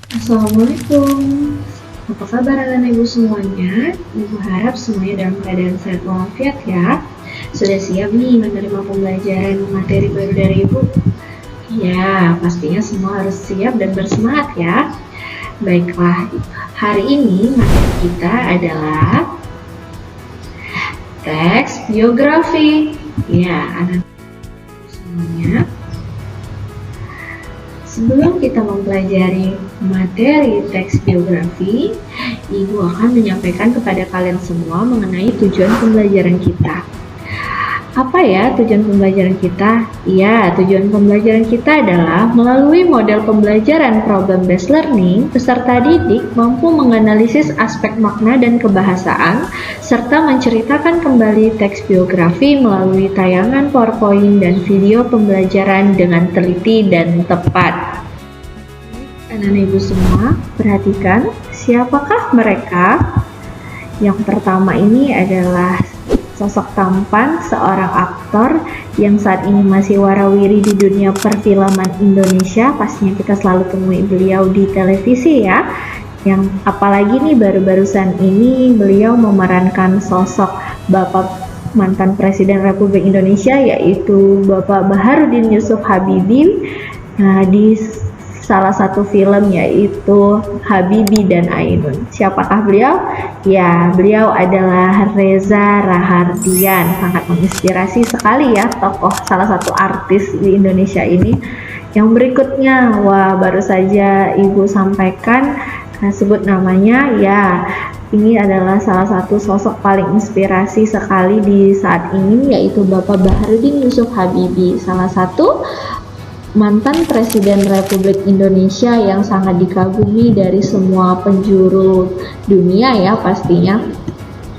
Assalamualaikum. Apa kabar anak ibu semuanya? Ibu harap semuanya dalam keadaan sehat walafiat ya. Sudah siap nih menerima pembelajaran materi baru dari ibu? Ya, pastinya semua harus siap dan bersemangat ya. Baiklah, hari ini materi kita adalah teks biografi. Ya, anak semuanya. Sebelum kita mempelajari materi teks biografi, Ibu akan menyampaikan kepada kalian semua mengenai tujuan pembelajaran kita. Apa ya tujuan pembelajaran kita? Ya, tujuan pembelajaran kita adalah melalui model pembelajaran problem-based learning, peserta didik mampu menganalisis aspek makna dan kebahasaan, serta menceritakan kembali teks biografi melalui tayangan PowerPoint dan video pembelajaran dengan teliti dan tepat. Anak-anak ibu semua, perhatikan siapakah mereka? Yang pertama ini adalah sosok tampan seorang aktor yang saat ini masih warawiri di dunia perfilman Indonesia. Pastinya kita selalu temui beliau di televisi ya. Yang apalagi nih baru-barusan ini beliau memerankan sosok Bapak mantan Presiden Republik Indonesia yaitu Bapak Baharudin Yusuf Habibie di salah satu film yaitu Habibie dan Ainun. Siapakah beliau? Ya, beliau adalah Reza Rahardian. Sangat menginspirasi sekali ya tokoh salah satu artis di Indonesia ini. Yang berikutnya, wah baru saja Ibu sampaikan sebut namanya ya. Ini adalah salah satu sosok paling inspirasi sekali di saat ini yaitu Bapak Baharudin Yusuf Habibie, salah satu mantan Presiden Republik Indonesia yang sangat dikagumi dari semua penjuru dunia ya pastinya.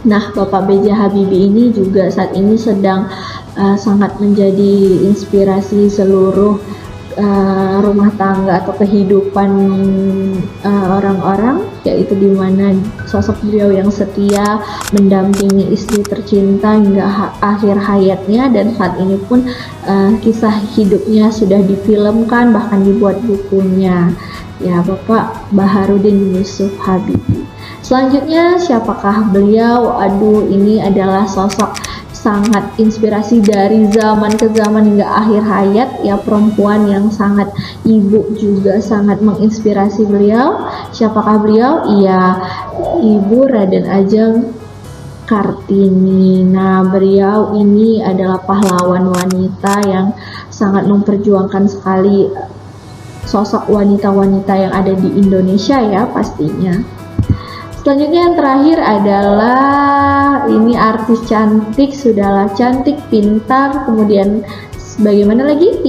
Nah, Bapak B.J. Habibie ini juga saat ini sedang sangat menjadi inspirasi seluruh rumah tangga atau kehidupan orang-orang, yaitu di mana sosok beliau yang setia mendampingi istri tercinta hingga akhir hayatnya, dan saat ini pun kisah hidupnya sudah difilmkan bahkan dibuat bukunya ya, Bapak Baharudin Yusuf Habibie. Selanjutnya siapakah beliau? Aduh, ini adalah sosok sangat inspirasi dari zaman ke zaman hingga akhir hayat ya, perempuan yang sangat ibu juga sangat menginspirasi beliau. Siapakah beliau? Iya, Ibu Raden Ajeng Kartini. Nah, beliau ini adalah pahlawan wanita yang sangat memperjuangkan sekali sosok wanita-wanita yang ada di Indonesia ya pastinya. Selanjutnya yang terakhir adalah ini artis cantik, sudahlah cantik, pintar, kemudian bagaimana lagi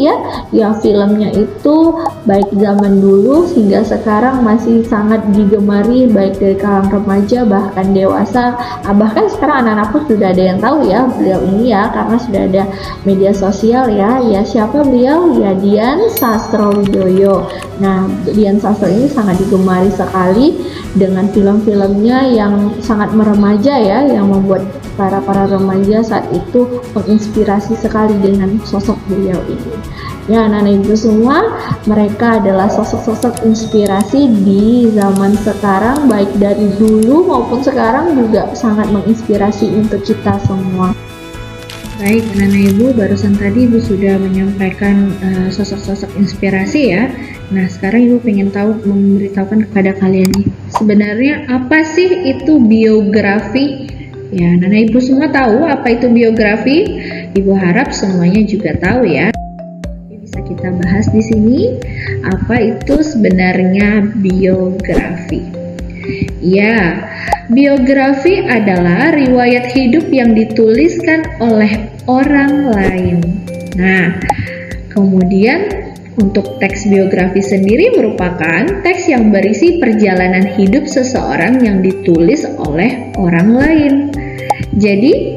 ya filmnya itu baik zaman dulu hingga sekarang masih sangat digemari baik dari kalangan remaja bahkan dewasa, bahkan sekarang anak-anak pun sudah ada yang tahu ya beliau ini ya, karena sudah ada media sosial ya. Siapa beliau? Ya, Dian Sastrowijoyo. Nah, Dian Sastro ini sangat digemari sekali dengan film-filmnya yang sangat meremaja ya, yang membuat para remaja saat itu menginspirasi sekali dengan sosok beliau ini. Ya, anak-anak ibu semua, mereka adalah sosok-sosok inspirasi di zaman sekarang, baik dari dulu maupun sekarang juga sangat menginspirasi untuk kita semua. Baik, anak-anak ibu, barusan tadi ibu sudah menyampaikan sosok-sosok inspirasi ya. Nah, sekarang ibu pengen tahu, memberitahukan kepada kalian nih, sebenarnya apa sih itu biografi? Ya, anak-anak ibu semua tahu apa itu biografi? Ibu harap semuanya juga tahu ya. Bisa kita bahas di sini, apa itu sebenarnya biografi? Ya, biografi adalah riwayat hidup yang dituliskan oleh orang lain. Nah, kemudian untuk teks biografi sendiri merupakan teks yang berisi perjalanan hidup seseorang yang ditulis oleh orang lain. Jadi,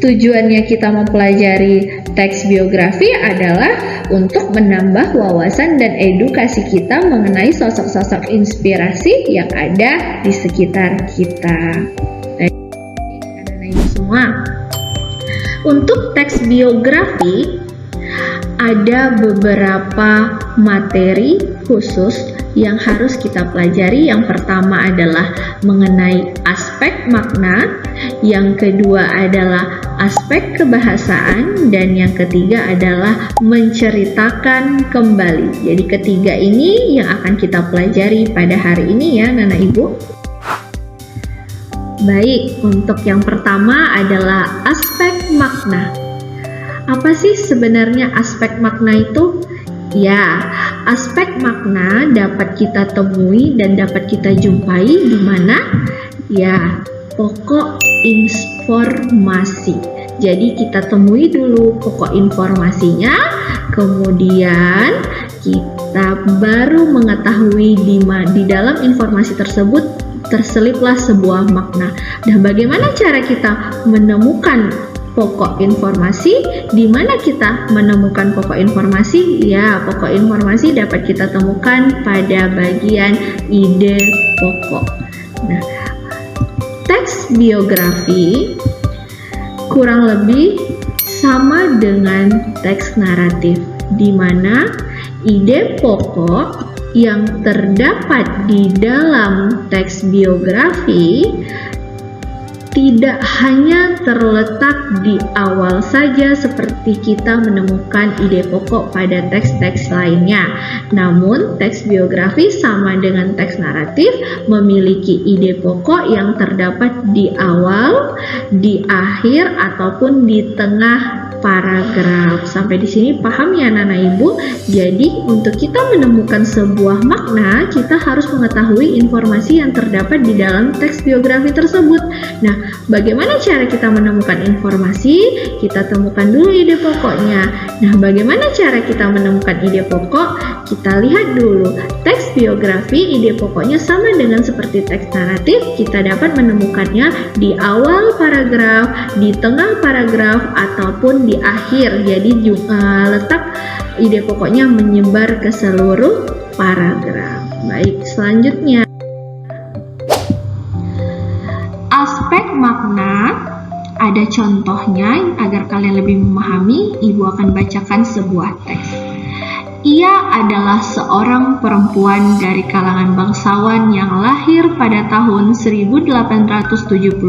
tujuannya kita mempelajari teks biografi adalah untuk menambah wawasan dan edukasi kita mengenai sosok-sosok inspirasi yang ada di sekitar kita. Anak-anak ibu semua, untuk teks biografi ada beberapa materi khusus yang harus kita pelajari. Yang pertama adalah mengenai aspek makna, yang kedua adalah aspek kebahasaan, dan yang ketiga adalah menceritakan kembali. Jadi ketiga ini yang akan kita pelajari pada hari ini ya Nana Ibu. Baik, untuk yang pertama adalah aspek makna. Apa sih sebenarnya aspek makna itu? Ya, aspek makna dapat kita temui dan dapat kita jumpai di mana? Ya, pokok informasi. Jadi kita temui dulu pokok informasinya, kemudian kita baru mengetahui di dalam informasi tersebut terseliplah sebuah makna. Nah, bagaimana cara kita menemukan pokok informasi? Di mana kita menemukan pokok informasi? Ya, pokok informasi dapat kita temukan pada bagian ide pokok. Nah, teks biografi kurang lebih sama dengan teks naratif, di mana ide pokok yang terdapat di dalam teks biografi tidak hanya terletak di awal saja seperti kita menemukan ide pokok pada teks-teks lainnya. Namun, teks biografi sama dengan teks naratif memiliki ide pokok yang terdapat di awal, di akhir, ataupun di tengah paragraf. Sampai di sini paham ya Nana Ibu? Jadi untuk kita menemukan sebuah makna, kita harus mengetahui informasi yang terdapat di dalam teks biografi tersebut. Nah, bagaimana cara kita menemukan informasi? Kita temukan dulu ide pokoknya. Nah, bagaimana cara kita menemukan ide pokok? Kita lihat dulu. Teks biografi ide pokoknya sama dengan seperti teks naratif. Kita dapat menemukannya di awal paragraf, di tengah paragraf, ataupun di akhir. Jadi letak ide pokoknya menyebar ke seluruh paragraf. Baik, selanjutnya aspek makna. Ada contohnya agar kalian lebih memahami. Ibu akan bacakan sebuah teks. Ia adalah seorang perempuan dari kalangan bangsawan yang lahir pada tahun 1879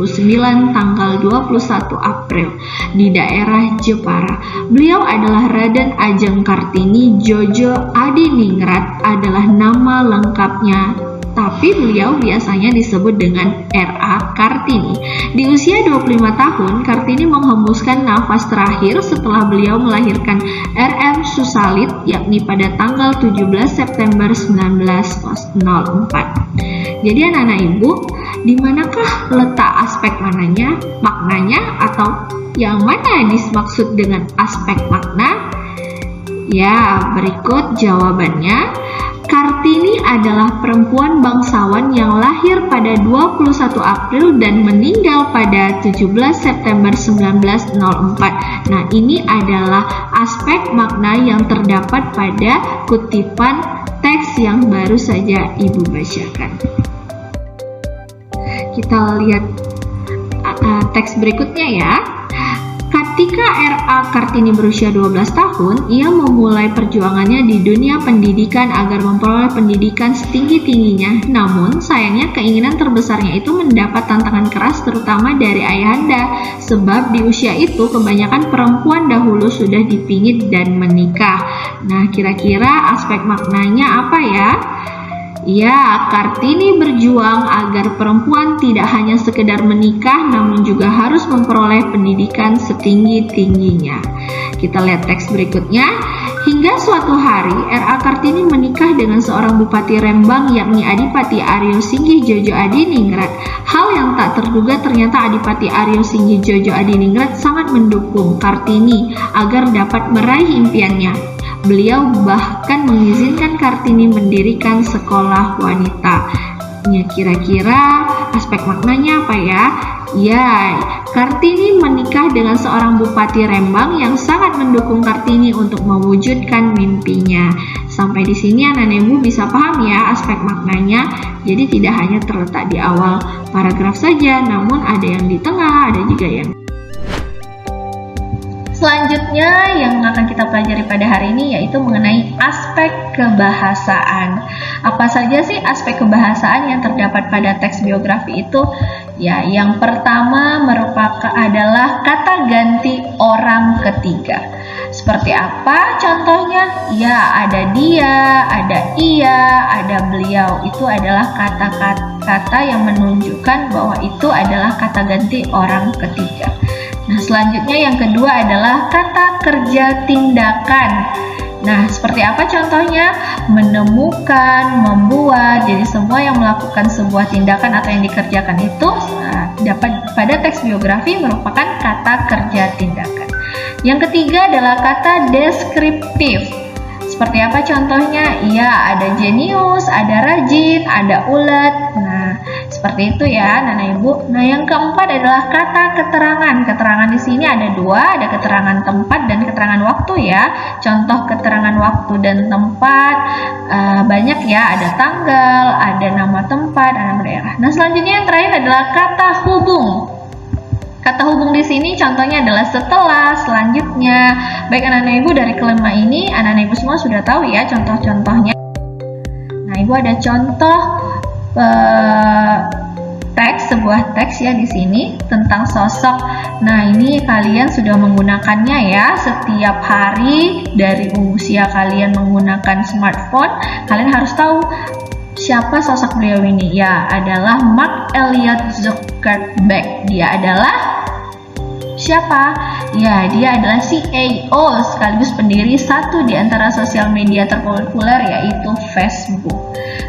tanggal 21 April di daerah Jepara. Beliau adalah Raden Ajeng Kartini Jojo Adiningrat adalah nama lengkapnya, tapi beliau biasanya disebut dengan R.A. Kartini. Di usia 25 tahun, Kartini menghembuskan nafas terakhir setelah beliau melahirkan R.M. Susalit, yakni pada tanggal 17 September 1904. Jadi anak-anak ibu, di manakah letak aspek maknanya atau yang mana dimaksud dengan aspek makna? Ya, berikut jawabannya. Kartini adalah perempuan bangsawan yang lahir pada 21 April dan meninggal pada 17 September 1904. Nah, ini adalah aspek makna yang terdapat pada kutipan teks yang baru saja Ibu bacakan. Kita lihat teks berikutnya ya. Ketika R.A. Kartini berusia 12 tahun, ia memulai perjuangannya di dunia pendidikan agar memperoleh pendidikan setinggi-tingginya. Namun, sayangnya keinginan terbesarnya itu mendapat tantangan keras terutama dari ayahanda. Sebab di usia itu kebanyakan perempuan dahulu sudah dipingit dan menikah. Nah, kira-kira aspek maknanya apa ya? Ya, Kartini berjuang agar perempuan tidak hanya sekedar menikah namun juga harus memperoleh pendidikan setinggi-tingginya. Kita lihat teks berikutnya. Hingga suatu hari, R.A. Kartini menikah dengan seorang bupati Rembang yakni Adipati Aryo Singgih Jojo Adiningrat. Hal yang tak terduga ternyata Adipati Aryo Singgih Jojo Adiningrat sangat mendukung Kartini agar dapat meraih impiannya. Beliau bahkan mengizinkan Kartini mendirikan sekolah wanita. Ya, kira-kira aspek maknanya apa ya? Ya, Kartini menikah dengan seorang bupati Rembang yang sangat mendukung Kartini untuk mewujudkan mimpinya. Sampai di sini anak-anak ibu bisa paham ya aspek maknanya. Jadi tidak hanya terletak di awal paragraf saja, namun ada yang di tengah, ada juga yang. Selanjutnya yang akan kita pelajari pada hari ini yaitu mengenai aspek kebahasaan. Apa saja sih aspek kebahasaan yang terdapat pada teks biografi itu? Ya, yang pertama merupakan adalah kata ganti orang ketiga. Seperti apa contohnya? Ya, ada dia, ada ia, ada beliau. Itu adalah kata-kata yang menunjukkan bahwa itu adalah kata ganti orang ketiga. Nah, selanjutnya yang kedua adalah kata kerja tindakan. Nah, seperti apa contohnya? Menemukan, membuat. Jadi semua yang melakukan sebuah tindakan atau yang dikerjakan itu dapat pada teks biografi merupakan kata kerja tindakan. Yang ketiga adalah kata deskriptif. Seperti apa contohnya? Ya, ada jenius, ada rajin, ada ulet. Nah, seperti itu ya, Nana Ibu. Nah, yang keempat adalah kata keterangan. Keterangan di sini ada dua, ada keterangan tempat dan keterangan waktu ya. Contoh keterangan waktu dan tempat banyak ya, ada tanggal, ada nama tempat, ada nama daerah. Nah, selanjutnya yang terakhir adalah kata hubung. Kata hubung di sini contohnya adalah setelah, selanjutnya. Baik anak-anak Ibu, dari kelima ini anak-anak Ibu semua sudah tahu ya contoh-contohnya. Nah, Ibu ada contoh sebuah teks ya di sini tentang sosok. Nah, ini kalian sudah menggunakannya ya setiap hari dari usia kalian menggunakan smartphone. Kalian harus tahu siapa sosok beliau ini. Ya, adalah Mark Elliot Zuckerberg. Dia adalah siapa? Ya, dia adalah CEO sekaligus pendiri satu di antara sosial media terpopuler yaitu Facebook.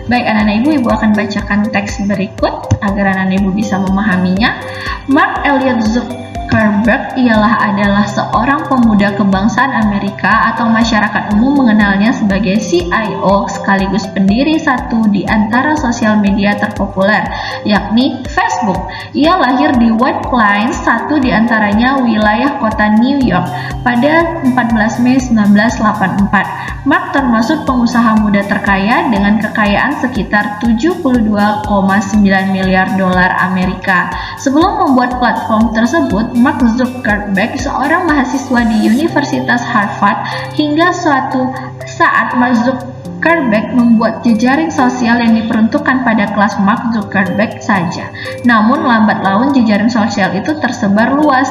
Baik anak-anak Ibu akan bacakan teks berikut agar anak-anak Ibu bisa memahaminya. Mark Elliot Zuckerberg adalah seorang pemuda kebangsaan Amerika atau masyarakat umum mengenalnya sebagai CIO sekaligus pendiri satu di antara sosial media terpopuler, yakni Facebook. Ia lahir di White Plains, satu di antaranya wilayah kota New York, pada 14 Mei 1984. Mark termasuk pengusaha muda terkaya dengan kekayaan sekitar 72,9 miliar dolar Amerika. Sebelum membuat platform tersebut, Mark Zuckerberg seorang mahasiswa di Universitas Harvard. Hingga suatu saat Mark Zuckerberg membuat jejaring sosial yang diperuntukkan pada kelas Mark Zuckerberg saja. Namun lambat laun jejaring sosial itu tersebar luas,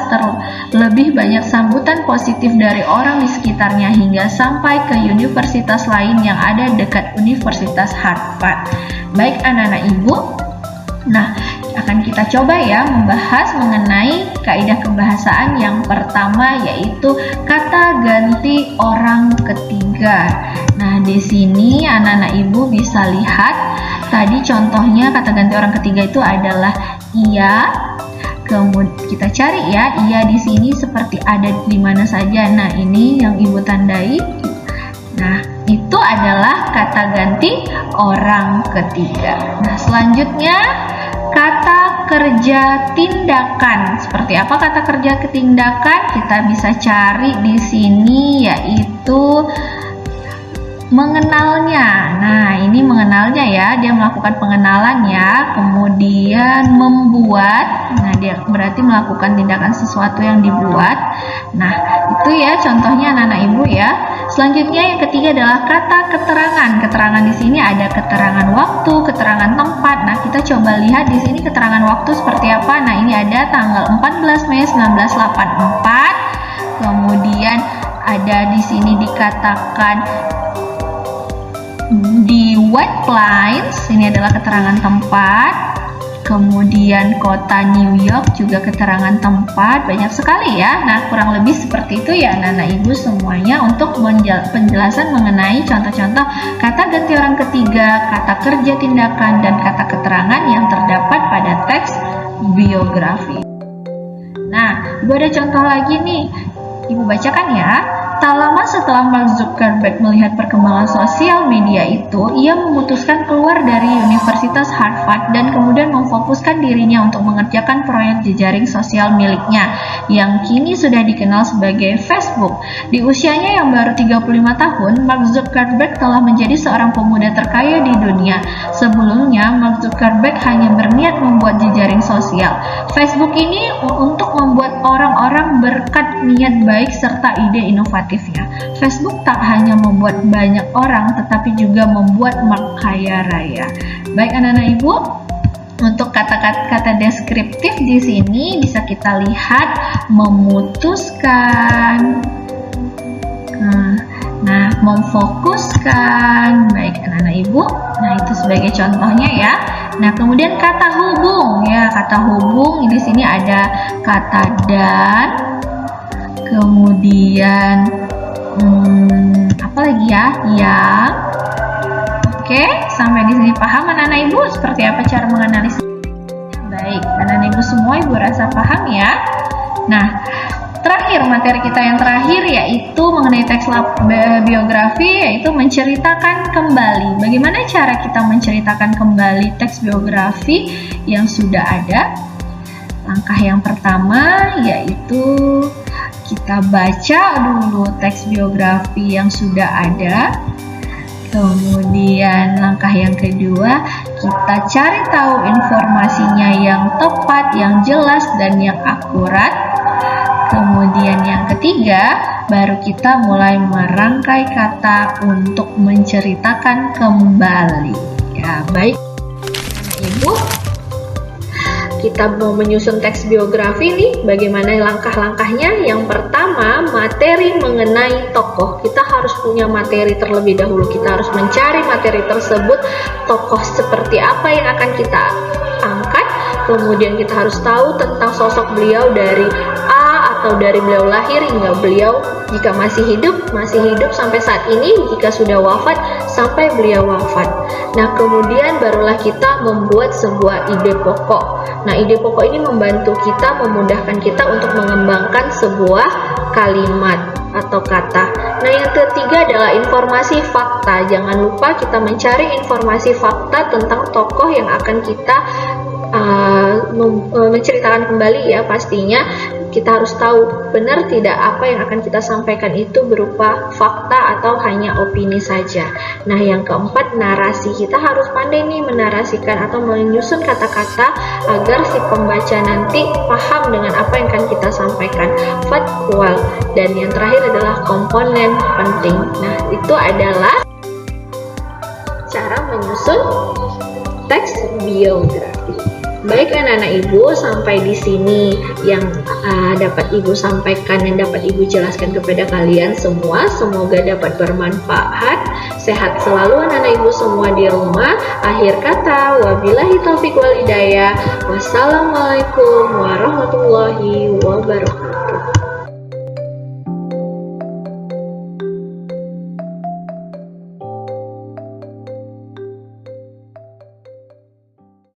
lebih banyak sambutan positif dari orang di sekitarnya hingga sampai ke universitas lain yang ada dekat Universitas Harvard. Baik anak-anak Ibu, nah akan kita coba ya membahas mengenai kaidah kebahasaan yang pertama yaitu kata ganti orang ketiga. Nah, di sini anak-anak Ibu bisa lihat tadi contohnya kata ganti orang ketiga itu adalah ia. Kemudian kita cari ya, ia di sini seperti ada di mana saja. Nah, ini yang Ibu tandai. Nah, itu adalah kata ganti orang ketiga. Nah, selanjutnya kata kerja tindakan. Seperti apa kata kerja tindakan? Kita bisa cari di sini yaitu mengenalnya. Nah, ini mengenalnya ya, dia melakukan pengenalan ya, kemudian membuat. Nah, dia berarti melakukan tindakan sesuatu yang dibuat. Nah, itu ya contohnya anak-anak Ibu ya. Selanjutnya yang ketiga adalah kata keterangan. Keterangan di sini ada keterangan waktu, keterangan tempat. Nah, kita coba lihat di sini keterangan waktu seperti apa. Nah, ini ada tanggal 14 Mei 1984. Kemudian ada di sini dikatakan di White Plains, ini adalah keterangan tempat. Kemudian kota New York juga keterangan tempat, banyak sekali ya. Nah, kurang lebih seperti itu ya anak-anak Ibu semuanya untuk penjelasan mengenai contoh-contoh kata ganti orang ketiga, kata kerja tindakan, dan kata keterangan yang terdapat pada teks biografi. Nah, Ibu ada contoh lagi nih, Ibu bacakan ya. Tak lama setelah Mark Zuckerberg melihat perkembangan sosial media itu, ia memutuskan keluar dari Universitas Harvard dan kemudian memfokuskan dirinya untuk mengerjakan proyek jejaring sosial miliknya yang kini sudah dikenal sebagai Facebook. Di usianya yang baru 35 tahun, Mark Zuckerberg telah menjadi seorang pemuda terkaya di dunia. Sebelumnya, Mark Zuckerberg Zuckerberg hanya berniat membuat jejaring sosial. Facebook ini untuk membuat orang-orang berkat niat baik serta ide inovatifnya. Facebook tak hanya membuat banyak orang, tetapi juga membuat Mark kaya raya. Baik anak-anak ibu, untuk kata-kata deskriptif di sini bisa kita lihat memutuskan, nah, memfokuskan. Baik anak-anak ibu, nah itu sebagai contohnya ya. Nah, kemudian kata hubung ya, kata hubung di sini ada kata dan, kemudian apa lagi ya, yang. Oke, sampai di sini paham anak-anak ibu seperti apa cara menganalisis? Baik, anak-anak ibu semua ibu rasa paham ya. Nah, terakhir materi kita yang terakhir yaitu mengenai teks biografi, yaitu menceritakan kembali. Bagaimana cara kita menceritakan kembali teks biografi yang sudah ada? Langkah yang pertama yaitu kita baca dulu teks biografi yang sudah ada. Kemudian langkah yang kedua, kita cari tahu informasinya yang tepat, yang jelas, dan yang akurat. Kemudian yang ketiga, baru kita mulai merangkai kata untuk menceritakan kembali. Ya, baik Ibu, kita mau menyusun teks biografi nih, bagaimana langkah-langkahnya? Yang pertama, materi mengenai tokoh. Kita harus punya materi terlebih dahulu. Kita harus mencari materi tersebut, tokoh seperti apa yang akan kita angkat. Kemudian kita harus tahu tentang sosok beliau dari A atau dari beliau lahir hingga beliau jika masih hidup sampai saat ini, jika sudah wafat sampai beliau wafat. Nah, kemudian barulah kita membuat sebuah ide pokok. Nah, ide pokok ini membantu kita, memudahkan kita untuk mengembangkan sebuah kalimat atau kata. Nah, yang ketiga adalah informasi fakta. Jangan lupa kita mencari informasi fakta tentang tokoh yang akan kita menceritakan kembali ya. Pastinya kita harus tahu benar tidak apa yang akan kita sampaikan itu berupa fakta atau hanya opini saja. Nah, yang keempat, narasi. Kita harus pandai nih menarasikan atau menyusun kata-kata agar si pembaca nanti paham dengan apa yang akan kita sampaikan. Faktual. Dan yang terakhir adalah komponen penting. Nah, itu adalah cara menyusun teks biografi. Baik anak-anak ibu, sampai di sini yang dapat ibu sampaikan dan dapat ibu jelaskan kepada kalian semua. Semoga dapat bermanfaat. Sehat selalu anak-anak ibu semua di rumah. Akhir kata, wabillahi taufiq wal hidayah. Wassalamualaikum warahmatullahi wabarakatuh.